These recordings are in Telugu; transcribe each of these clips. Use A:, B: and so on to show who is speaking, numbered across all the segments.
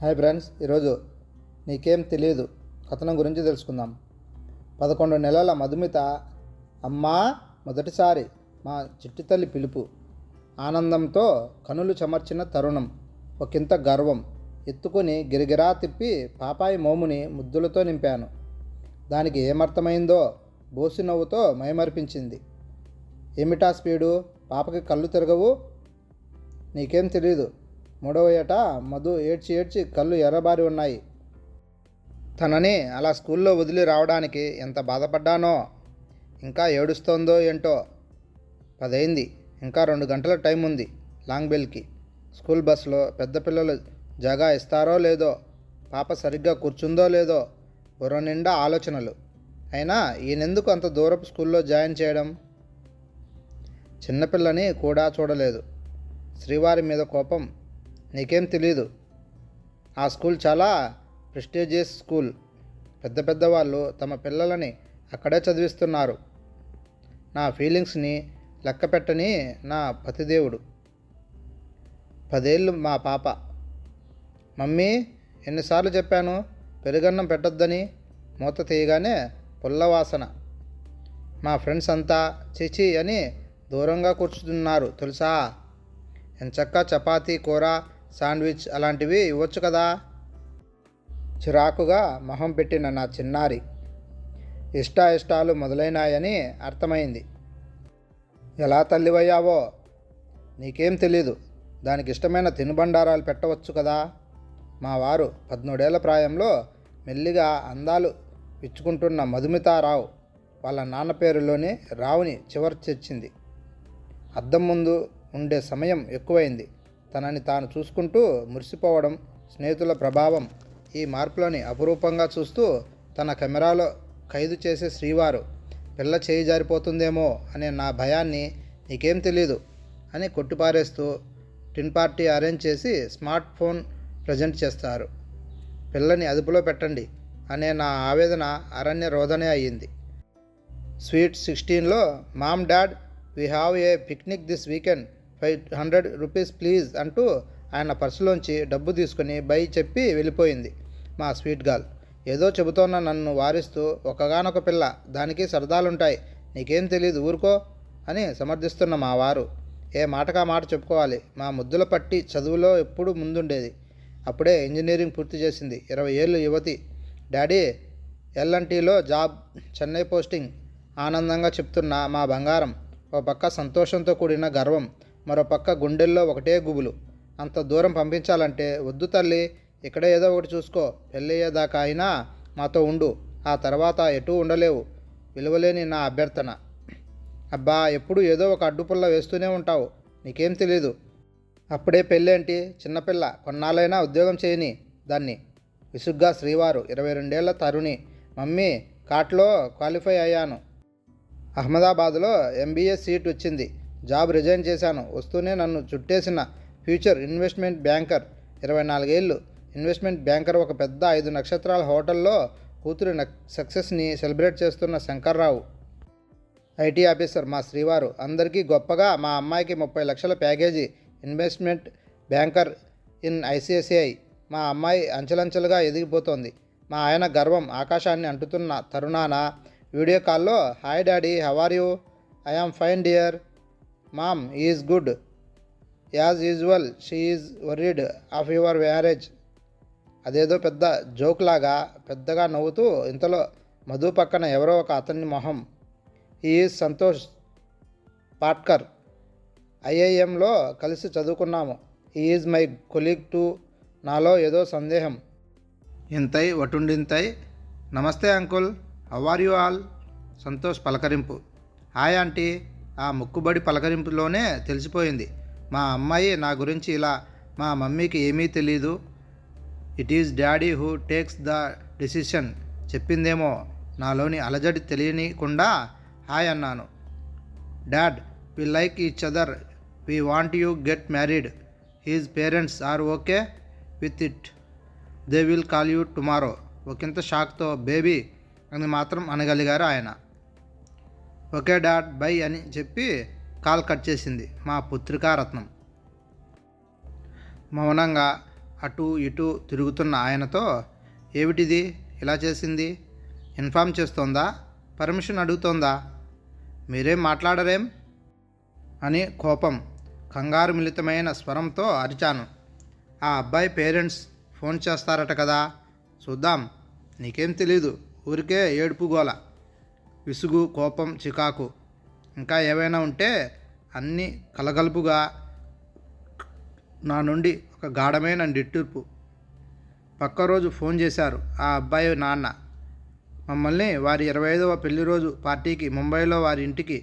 A: హాయ్ ఫ్రెండ్స్, ఈరోజు నీకేం తెలియదు కథనం గురించి తెలుసుకుందాం. 11 నెలల మధుమిత అమ్మా మొదటిసారి మా చిట్టి తల్లి పిలుపు. ఆనందంతో కనులు చెమర్చిన తరుణం, ఒకంత గర్వం. ఎత్తుకొని గిరిగిరా తిప్పి పాపాయి మోముని ముద్దులతో నింపాను. దానికి ఏమర్థమైందో బోసి నవ్వుతో మైమర్పించింది. ఏమిటా స్పీడు, పాపకి కళ్ళు తిరగవు? నీకేం తెలీదు. మూడవ ఏట మధు ఏడ్చి ఏడ్చి కళ్ళు ఎర్రబారి ఉన్నాయి. తనని అలా స్కూల్లో వదిలి రావడానికి ఎంత బాధపడ్డానో. ఇంకా ఏడుస్తోందో ఏంటో. 10 అయింది. ఇంకా 2 గంటల టైం ఉంది లాంగ్ బెల్కి. స్కూల్ బస్సులో పెద్ద పిల్లలు జగా ఇస్తారో లేదో, పాప సరిగ్గా కూర్చుందో లేదో, బుర్ర నిండా ఆలోచనలు. అయినా ఈయనెందుకు అంత దూరపు స్కూల్లో జాయిన్ చేయడం? చిన్నపిల్లని కూడా చూడలేదు. శ్రీవారి మీద కోపం. నీకేం తెలీదు. ఆ స్కూల్ చాలా ప్రెస్టీజియస్ స్కూల్. పెద్ద పెద్దవాళ్ళు తమ పిల్లలని అక్కడే చదివిస్తున్నారు. నా ఫీలింగ్స్ని లెక్క పెట్టని నా పతిదేవుడు. 10 ఏళ్ళు మా పాప. మమ్మీ, ఎన్నిసార్లు చెప్పాను పెరుగన్నం పెట్టొద్దని? మూత తీయగానే పుల్లవాసన. మా ఫ్రెండ్స్ అంతా చిచి అని దూరంగా కూర్చుతున్నారు తెలుసా. ఎంచక్కా చపాతీ, కూర, శాండ్విచ్ అలాంటివి ఇవ్వచ్చు కదా. చిరాకుగా మొహం పెట్టిన నా చిన్నారి ఇష్టాలు మొదలైనాయని అర్థమైంది. ఎలా తల్లివయ్యావో నీకేం తెలీదు. దానికి ఇష్టమైన తినుబండారాలు పెట్టవచ్చు కదా. మా వారు 13 ఏళ్ల ప్రాయంలో మెల్లిగా అందాలు ఇచ్చుకుంటున్న మధుమితారావు వాళ్ళ నాన్న పేరులోనే రావుని చివరి తెచ్చింది. అద్దం ముందు ఉండే సమయం ఎక్కువైంది. తనని తాను చూసుకుంటూ మురిసిపోవడం, స్నేహితుల ప్రభావం. ఈ మార్పులని అపురూపంగా చూస్తూ తన కెమెరాలో ఖైదు చేసే శ్రీవారు పిల్ల చేయి జారిపోతుందేమో అనే నా భయాన్ని నీకేం తెలీదు అని కొట్టిపారేస్తూ టిన్ పార్టీ అరేంజ్ చేసి స్మార్ట్ ఫోన్ ప్రజెంట్ చేస్తారు. పిల్లని అదుపులో పెట్టండి అనే నా ఆవేదన అరణ్య రోదనే అయ్యింది. స్వీట్ 16లో mom dad we have a picnic this weekend, 500 rupees please అంటూ ఆయన పర్సులోంచి డబ్బు తీసుకుని బై చెప్పి వెళ్ళిపోయింది మా స్వీట్ గర్ల్. ఏదో చెబుతోన్న నన్ను వారిస్తూ, ఒకగానొక పిల్ల, దానికి సరదాలుంటాయి, నీకేం తెలీదు ఊరుకో అని సమర్థిస్తున్న మా వారు. ఏ మాటకా మాట చెప్పుకోవాలి. మా ముద్దుల పట్టి చదువులో ఎప్పుడు ముందుండేది. అప్పుడే ఇంజనీరింగ్ పూర్తి చేసింది. 20 ఏళ్ళు యువతి. డాడీ ఎల్ఎన్టీలో జాబ్, చెన్నై పోస్టింగ్. ఆనందంగా చెప్తున్న మా బంగారం. ఒక పక్క సంతోషంతో కూడిన గర్వం, మరో పక్క గుండెల్లో ఒకటే గుబులు. అంత దూరం పంపించాలంటే వద్దు తల్లి, ఇక్కడే ఏదో ఒకటి చూసుకో, పెళ్ళయ్యేదాకా అయినా మాతో ఉండు, ఆ తర్వాత ఎటూ ఉండలేవు. విలువలేని నా అభ్యర్థన. అబ్బా, ఎప్పుడు ఏదో ఒక అడ్డుపుల్ల వేస్తూనే ఉంటావు, నీకేం తెలీదు. అప్పుడే పెళ్ళేంటి, చిన్నపిల్ల, కొన్నాళ్ళైనా ఉద్యోగం చేయని దాన్ని. విసుగ్గా శ్రీవారు. 22 ఏళ్ల తరుణి. మమ్మీ, కాట్లో క్వాలిఫై అయ్యాను. అహ్మదాబాద్లో MBA సీట్ వచ్చింది. జాబ్ రిజైన్ చేశాను. వస్తూనే నన్ను చుట్టేసిన ఫ్యూచర్ ఇన్వెస్ట్మెంట్ బ్యాంకర్. 24 ఏళ్ళు ఇన్వెస్ట్మెంట్ బ్యాంకర్. ఒక పెద్ద 5 నక్షత్రాల హోటల్లో కూతురి సక్సెస్ని సెలబ్రేట్ చేస్తున్న శంకర్రావు. IT ఆఫీసర్ మా శ్రీవారు. అందరికీ గొప్పగా మా అమ్మాయికి 30 లక్షల package. Investment banker in ICICI. మా అమ్మాయి అంచెలంచెలుగా ఎదిగిపోతోంది. మా ఆయన గర్వం ఆకాశాన్ని అంటుతున్న తరుణాన వీడియో కాల్లో, hi daddy, how are you? I am fine dear. Mom is good. As usual she is worried of your marriage. అదేదో పెద్ద జోక్ లాగా పెద్దగా నవ్వుతూ, ఇంతలో మధు పక్కన ఎవరో ఒక అతని మొహం. ఈ ఈజ్ సంతోష్ పాట్కర్. IIMలో కలిసి చదువుకున్నాము. ఈ ఈజ్ మై కొలీగ్ టు. నాలో ఏదో సందేహం. ఇంతై వటుండింతై. నమస్తే uncle, how are you all? Santosh పలకరింపు. Hi aunty. ఆ ముక్కుబడి పలకరింపులోనే తెలిసిపోయింది మా అమ్మాయి నా గురించి ఇలా. మా మమ్మీకి ఏమీ తెలీదు. It is daddy who takes the decision చెప్పిందేమో. నాలోని అలజడి తెలియనికుండా హాయ్ అన్నాను. Dad, we like each other, we want you get married. His parents are okay with it. They will call you tomorrow. ఒకంత షాక్తో బేబీ అని మాత్రం అనగలిగారు ఆయన. ఓకే డాడ్, బై అని చెప్పి కాల్ కట్ చేసింది మా పుత్రికారత్నం. మౌనంగా అటు ఇటు తిరుగుతున్న ఆయనతో, ఏమిటిది ఇలా చేసింది? ఇన్ఫామ్ చేస్తోందా? పర్మిషన్ అడుగుతోందా? మీరేం మాట్లాడరేం అని కోపం కంగారు మిళితమైన స్వరంతో అరిచాను. ఆ అబ్బాయి పేరెంట్స్ ఫోన్ చేస్తారట కదా, చూద్దాం. నీకేం తెలీదు, ఊరికే ఏడుపు గోల, విసుగు, కోపం, చికాకు, ఇంకా ఏవైనా ఉంటే అన్నీ కలగలుపుగా నా నుండి ఒక గాఢమైన నిట్టూర్పు. పక్క రోజు ఫోన్ చేశారు ఆ అబ్బాయి నాన్న. మమ్మల్ని వారి 25వ పెళ్లి రోజు పార్టీకి ముంబైలో వారి ఇంటికి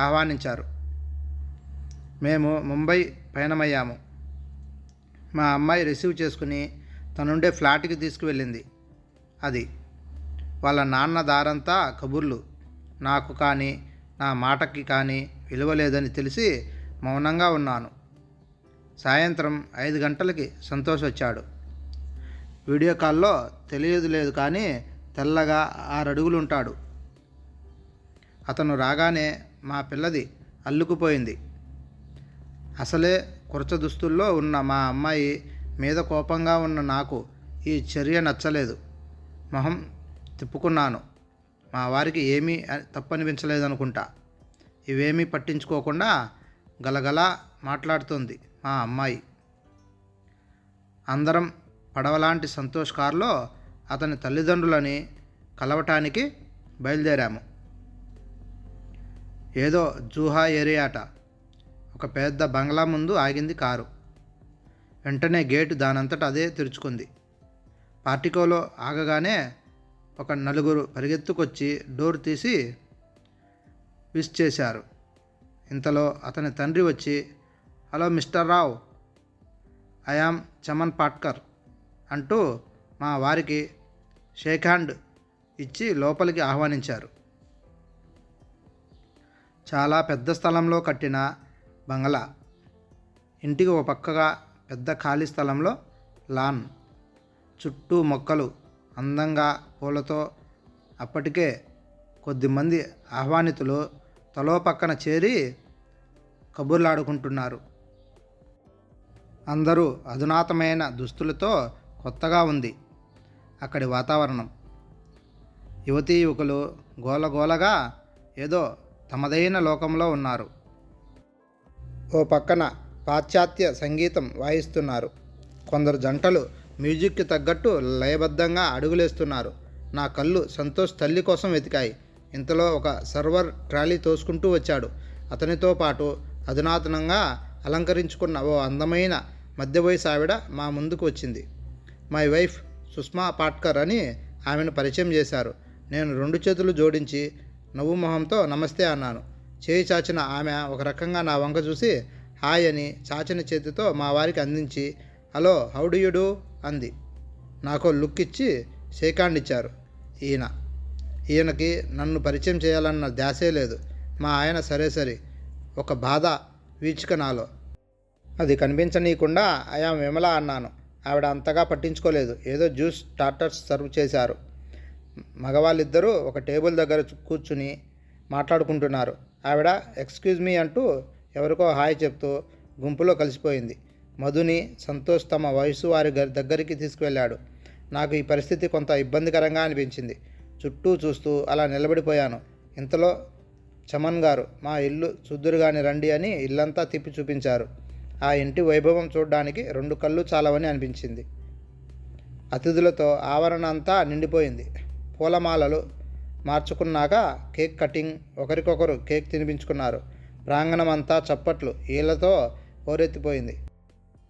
A: ఆహ్వానించారు. మేము ముంబై పయనమయ్యాము. మా అమ్మాయి రిసీవ్ చేసుకుని తనుండే ఫ్లాట్కి తీసుకువెళ్ళింది. అది వాళ్ళ నాన్న దారంతా కబుర్లు. నాకు కానీ నా మాటకి కానీ విలువ లేదని తెలిసి మౌనంగా ఉన్నాను. సాయంత్రం 5 గంటలకి సంతోష్ వచ్చాడు. వీడియో కాల్లో తెలియదు లేదు కానీ తెల్లగా 6 అడుగులు ఉంటాడు. అతను రాగానే మా పిల్లది అల్లుకుపోయింది. అసలే కురచ దుస్తుల్లో ఉన్న మా అమ్మాయి మీద కోపంగా ఉన్న నాకు ఈ చర్య నచ్చలేదు. మొహం తిప్పుకున్నాను. మా వారికి ఏమీ తప్పనిపించలేదనుకుంటా. ఇవేమీ పట్టించుకోకుండా గలగలా మాట్లాడుతుంది మా అమ్మాయి. అందరం పడవలాంటి సంతోష్ కారులో అతని తల్లిదండ్రులని కలవటానికి బయలుదేరాము. ఏదో జూహా ఏరియాట. ఒక పెద్ద బంగ్లా ముందు ఆగింది కారు. వెంటనే గేటు దానంతట అదే తెరుచుకుంది. పార్టికోలో ఆగగానే ఒక 4 పరిగెత్తుకొచ్చి డోర్ తీసి విష్ చేశారు. ఇంతలో అతని తండ్రి వచ్చి, hello mister Rao, I am Chaman Patkar అంటూ మా వారికి షేక్ హ్యాండ్ ఇచ్చి లోపలికి ఆహ్వానించారు. చాలా పెద్ద స్థలంలో కట్టిన బంగ్లా. ఇంటికి ఒక పక్కగా పెద్ద ఖాళీ స్థలంలో లాన్, చుట్టూ మొక్కలు, అందంగా పూలతో. అప్పటికే కొద్దిమంది ఆహ్వానితులు తలో పక్కన చేరి కబుర్లాడుకుంటున్నారు. అందరూ అధునాతమైన దుస్తులతో. కొత్తగా ఉంది అక్కడి వాతావరణం. యువతీ యువకులు గోలగోలగా ఏదో తమదైన లోకంలో ఉన్నారు. ఓ పక్కన పాశ్చాత్య సంగీతం వాయిస్తున్నారు. కొందరు జంటలు మ్యూజిక్కి తగ్గట్టు లయబద్ధంగా అడుగులేస్తున్నారు. నా కళ్ళు సంతోష్ తల్లి కోసం వెతికాయి. ఇంతలో ఒక సర్వర్ ట్రాలీ తోసుకుంటూ వచ్చాడు. అతనితో పాటు అధునాతనంగా అలంకరించుకున్న ఓ అందమైన మధ్య వయసు ఆవిడ మా ముందుకు వచ్చింది. మై వైఫ్ సుష్మా పాట్కర్ అని ఆమెను పరిచయం చేశారు. నేను 2 చేతులు జోడించి నవ్వు మొహంతో నమస్తే అన్నాను. చేయి చాచిన ఆమె ఒక రకంగా నా వంక చూసి హాయ్ అని చాచిన చేతితో మా వారికి అందించి hello how do you do అంది. నాకు లుక్ ఇచ్చి షేక్ హ్యాండ్ ఇచ్చారు. ఈయనకి నన్ను పరిచయం చేయాలన్న ధ్యాసే లేదు. మా ఆయన సరే ఒక బాధ వీచిక నాలో. అది కనిపించనీయకుండా ఐయామ్ విమల అన్నాను. ఆవిడ అంతగా పట్టించుకోలేదు. ఏదో జ్యూస్ స్టార్టర్స్ సర్వ్ చేశారు. మగవాళ్ళిద్దరూ ఒక టేబుల్ దగ్గర కూర్చుని మాట్లాడుకుంటున్నారు. ఆవిడ ఎక్స్క్యూజ్ మీ అంటూ ఎవరికో హాయ్ చెప్తూ గుంపులో కలిసిపోయింది. మధుని సంతోష్ తమ వయసు వారి దగ్గరికి తీసుకువెళ్ళాడు. నాకు ఈ పరిస్థితి కొంత ఇబ్బందికరంగా అనిపించింది. చుట్టూ చూస్తూ అలా నిలబడిపోయాను. ఇంతలో చమన్ గారు మా ఇల్లు చూద్దురుగాని రండి అని ఇల్లంతా తిప్పి చూపించారు. ఆ ఇంటి వైభవం చూడడానికి 2 కళ్ళు చాలవని అనిపించింది. అతిథులతో ఆవరణ అంతా నిండిపోయింది. పూలమాలలు మార్చుకున్నాక కేక్ కటింగ్, ఒకరికొకరు కేక్ తినిపించుకున్నారు. ప్రాంగణం అంతా చప్పట్లు, ఈలతో హోరెత్తిపోయింది.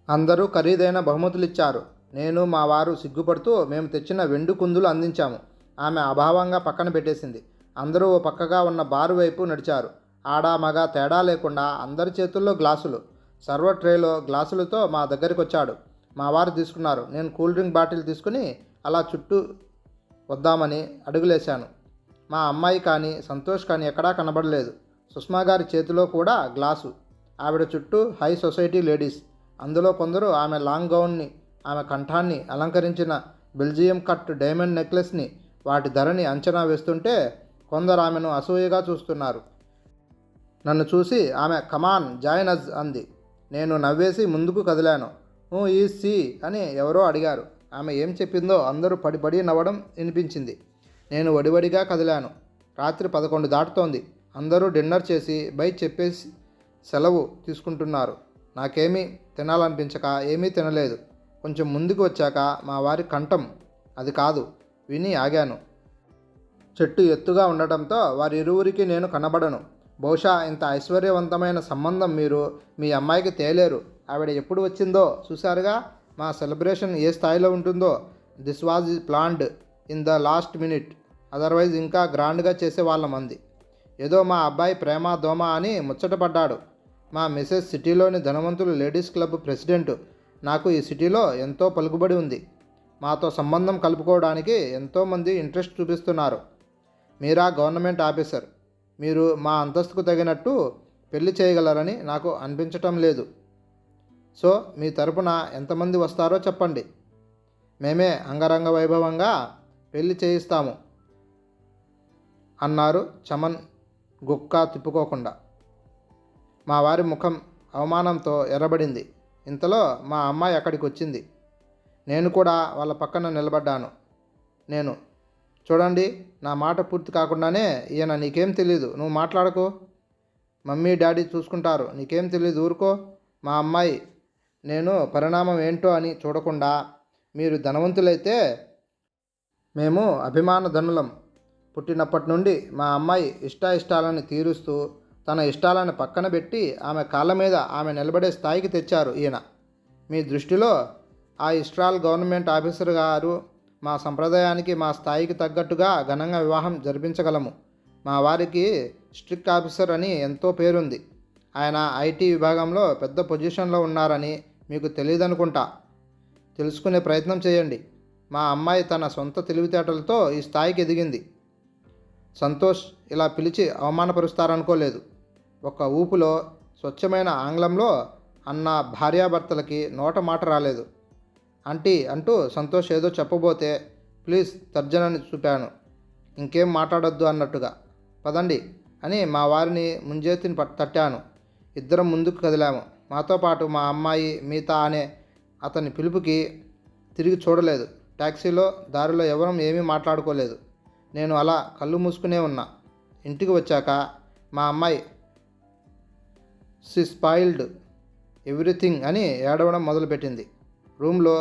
A: అందరూ ఖరీదైన బహుమతులు ఇచ్చారు. నేను మా వారు సిగ్గుపడుతూ మేము తెచ్చిన వెండి కుందులు అందించాము. ఆమె అభావంగా పక్కన పెట్టేసింది. అందరూ ఓ పక్కగా ఉన్న బారు వైపు నడిచారు. ఆడ మగ తేడా లేకుండా అందరి చేతుల్లో గ్లాసులు. సర్వర్ ట్రేలో గ్లాసులతో మా దగ్గరికి వచ్చాడు. మా వారు తీసుకున్నారు. నేను కూల్ డ్రింక్ బాటిల్ తీసుకుని అలా చుట్టూ వద్దామని అడుగులేశాను. మా అమ్మాయి కానీ సంతోష్ కానీ ఎక్కడా కనబడలేదు. సుష్మా గారి చేతిలో కూడా గ్లాసు. ఆవిడ చుట్టూ హై సొసైటీ లేడీస్. అందులో కొందరు ఆమె లాంగ్ గౌన్ని, ఆమె కంఠాన్ని అలంకరించిన బెల్జియం కట్ డైమండ్ నెక్లెస్ని, వాటి ధరని అంచనా వేస్తుంటే కొందరు ఆమెను అసూయగా చూస్తున్నారు. నన్ను చూసి ఆమె కమాన్ జాయిన్ అజ్ అంది. నేను నవ్వేసి ముందుకు కదిలాను. ఈ సి అని ఎవరో అడిగారు. ఆమె ఏం చెప్పిందో అందరూ పడి నవ్వడం వినిపించింది. నేను వడివడిగా కదిలాను. రాత్రి 11 దాటుతోంది. అందరూ డిన్నర్ చేసి బయట చెప్పేసి సెలవు తీసుకుంటున్నారు. నాకేమీ తినాలనిపించక ఏమీ తినలేదు. కొంచెం ముందుకు వచ్చాక మా వారి కంఠం అది కాదు విని ఆగాను. చెట్టు ఎత్తుగా ఉండటంతో వారిరువురికి నేను కనబడను. బహుశా ఇంత ఐశ్వర్యవంతమైన సంబంధం మీరు మీ అమ్మాయికి తేలేరు. ఆవిడ ఎప్పుడు వచ్చిందో చూశారుగా. మా సెలబ్రేషన్ ఏ స్థాయిలో ఉంటుందో. This was planned in the last minute. Otherwise ఇంకా గ్రాండ్గా చేసేవాళ్ళం అంది. ఏదో మా అబ్బాయి ప్రేమ దోమ అని ముచ్చటపడ్డాడు. మా మిసెస్ సిటీలోని ధనవంతులు లేడీస్ క్లబ్ ప్రెసిడెంట్. నాకు ఈ సిటీలో ఎంతో పలుకుబడి ఉంది. మాతో సంబంధం కలుపుకోవడానికి ఎంతోమంది ఇంట్రెస్ట్ చూపిస్తున్నారు. మీరా గవర్నమెంట్ ఆఫీసర్. మీరు మా అంతస్తుకు తగినట్టు పెళ్లి చేయగలరని నాకు అనిపించటం లేదు. సో మీ తరపున ఎంతమంది వస్తారో చెప్పండి. మేమే అంగరంగ వైభవంగా పెళ్లి చేయిస్తాము అన్నారు చమన్ గుక్కా తిప్పుకోకుండా. మా వారి ముఖం అవమానంతో ఎర్రబడింది. ఇంతలో మా అమ్మాయి అక్కడికి వచ్చింది. నేను కూడా వాళ్ళ పక్కన నిలబడ్డాను. నేను చూడండి, నా మాట పూర్తి కాకుండానే ఈయన నీకేం తెలీదు, నువ్వు మాట్లాడకు, మమ్మీ డాడీ చూసుకుంటారు, నీకేం తెలీదు, ఊరుకో. మా అమ్మాయి నేను పరిణామం ఏంటో అని చూడకుండా మీరు ధనవంతులైతే మేము అభిమాన ధనులం. పుట్టినప్పటి నుండి మా అమ్మాయి ఇష్టాలను తీరుస్తూ తన ఇష్టాలను పక్కన పెట్టి ఆమె కాళ్ళ మీద ఆమె నిలబడే స్థాయికి తెచ్చారు ఈయన. మీ దృష్టిలో ఆ ఇస్రాయల్ గవర్నమెంట్ ఆఫీసర్ గారు మా సంప్రదాయానికి మా స్థాయికి తగ్గట్టుగా ఘనంగా వివాహం జరిపించగలము. మా వారికి స్ట్రిక్ట్ ఆఫీసర్ అని ఎంతో పేరుంది. ఆయన ఐటీ విభాగంలో పెద్ద పొజిషన్లో ఉన్నారని మీకు తెలియదనుకుంటా. తెలుసుకునే ప్రయత్నం చేయండి. మా అమ్మాయి తన సొంత తెలివితేటలతో ఈ స్థాయికి ఎదిగింది. సంతోష్ ఇలా పిలిచి అవమానపరుస్తారనుకోలేదు. ఒక ఊపులో స్వచ్ఛమైన ఆంగ్లంలో అన్న భార్యాభర్తలకి నోట మాట రాలేదు. ఆంటీ అంటూ సంతోష్ ఏదో చెప్పబోతే ప్లీజ్ తర్జనని చూపాను. ఇంకేం మాట్లాడొద్దు అన్నట్టుగా. పదండి అని మా వారిని ముంజేతిని తట్టాను. ఇద్దరం ముందుకు కదిలాము. మాతో పాటు మా అమ్మాయి మిగతా అనే అతని పిలుపుకి తిరిగి చూడలేదు. ట్యాక్సీలో దారిలో ఎవరం ఏమీ మాట్లాడుకోలేదు. నేను అలా కళ్ళు మూసుకునే ఉన్నా. ఇంటికి వచ్చాక మా అమ్మాయి షీ స్పాయిల్డ్ ఎవ్రీథింగ్ అని ఏడవడం మొదలుపెట్టింది. రూమ్లో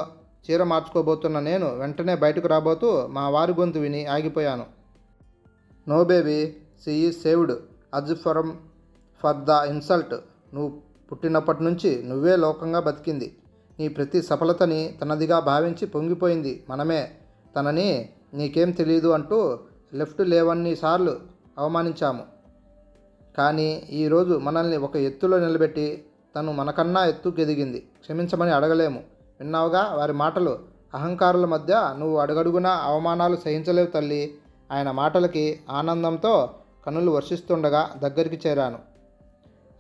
A: చీర మార్చుకోబోతున్న నేను వెంటనే బయటకు రాబోతూ మా వారి గొంతు విని ఆగిపోయాను. No baby, she is saved us for the insult. నువ్వు పుట్టినప్పటి నుంచి నువ్వే లోకంగా బతికింది. నీ ప్రతి సఫలతని తనదిగా భావించి పొంగిపోయింది మనమే. తనని నీకేం తెలియదు అంటూ లెఫ్ట్ లేవన్ని సార్లు అవమానించాము. కానీ ఈరోజు మనల్ని ఒక ఎత్తులో నిలబెట్టి తను మనకన్నా ఎత్తుకు ఎదిగింది. క్షమించమని అడగలేము. విన్నావుగా వారి మాటలు. అహంకారుల మధ్య నువ్వు అడుగడుగునా అవమానాలు సహించలేవు తల్లి. ఆయన మాటలకి ఆనందంతో కన్నులు వర్షిస్తుండగా దగ్గరికి చేరాను.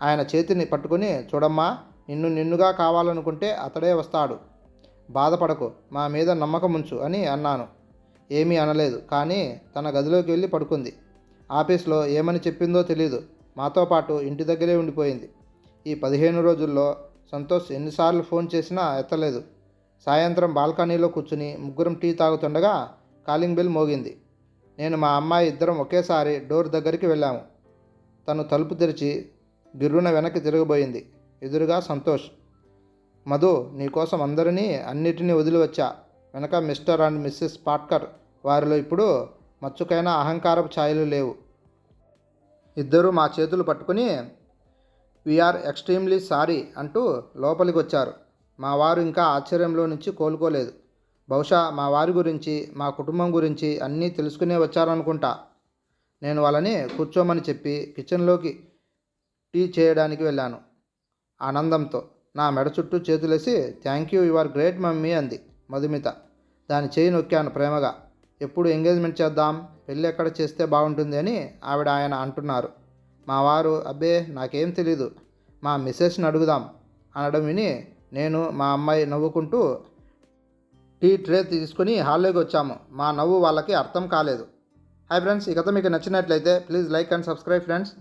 A: ఆయన చేతిని పట్టుకుని, చూడమ్మా, నిన్నుగా కావాలనుకుంటే అతడే వస్తాడు. బాధపడకు, మా మీద నమ్మకం ఉంచు అని అన్నాను. ఏమీ అనలేదు. కానీ తన గదిలోకి వెళ్ళి పడుకుంది. ఆఫీస్లో ఏమని చెప్పిందో తెలీదు. మాతో పాటు ఇంటి దగ్గరే ఉండిపోయింది. ఈ 15 రోజుల్లో సంతోష్ ఎన్నిసార్లు ఫోన్ చేసినా ఎత్తలేదు. సాయంత్రం బాల్కనీలో కూర్చుని ముగ్గురం టీ తాగుతుండగా కాలింగ్ బెల్ మోగింది. నేను మా అమ్మాయి ఇద్దరం ఒకేసారి డోర్ దగ్గరికి వెళ్ళాము. తను తలుపు తెరిచి గిర్రున వెనక్కి తిరగబోయింది. ఎదురుగా సంతోష్. మధు, నీకోసం అందరినీ అన్నిటినీ వదిలి వచ్చా. వెనక మిస్టర్ అండ్ మిస్సెస్ పాట్కర్. వారిలో ఇప్పుడు మచ్చుకైనా అహంకారపు ఛాయలు లేవు. ఇద్దరూ మా చేతులు పట్టుకుని వీఆర్ ఎక్స్ట్రీమ్లీ సారీ అంటూ లోపలికి వచ్చారు. మా వారు ఇంకా ఆశ్చర్యంలో నుంచి కోలుకోలేదు. బహుశా మా వారి గురించి, మా కుటుంబం గురించి అన్నీ తెలుసుకునే వచ్చారనుకుంటా. నేను వాళ్ళని కూర్చోమని చెప్పి కిచెన్లోకి టీ చేయడానికి వెళ్ళాను. ఆనందంతో నా మెడ చుట్టూ చేతులేసి thank you, you're great mummy అంది మధుమిత. దాని చేయి నొక్కాను ప్రేమగా. ఎప్పుడు ఎంగేజ్మెంట్ చేద్దాం, పెళ్ళి ఎక్కడ చేస్తే బాగుంటుంది అని ఆయన అంటున్నారు. మా వారు, అబ్బే నాకేం తెలీదు, మా మిస్సెస్ని అడుగుదాం అనడం విని నేను మా అమ్మాయి నవ్వుకుంటూ టీ ట్రే తీసుకుని హాల్లోకి వచ్చాము. మా నవ్వు వాళ్ళకి అర్థం కాలేదు. హాయ్ ఫ్రెండ్స్, ఈ కథ మీకు నచ్చినట్లయితే please like and subscribe friends.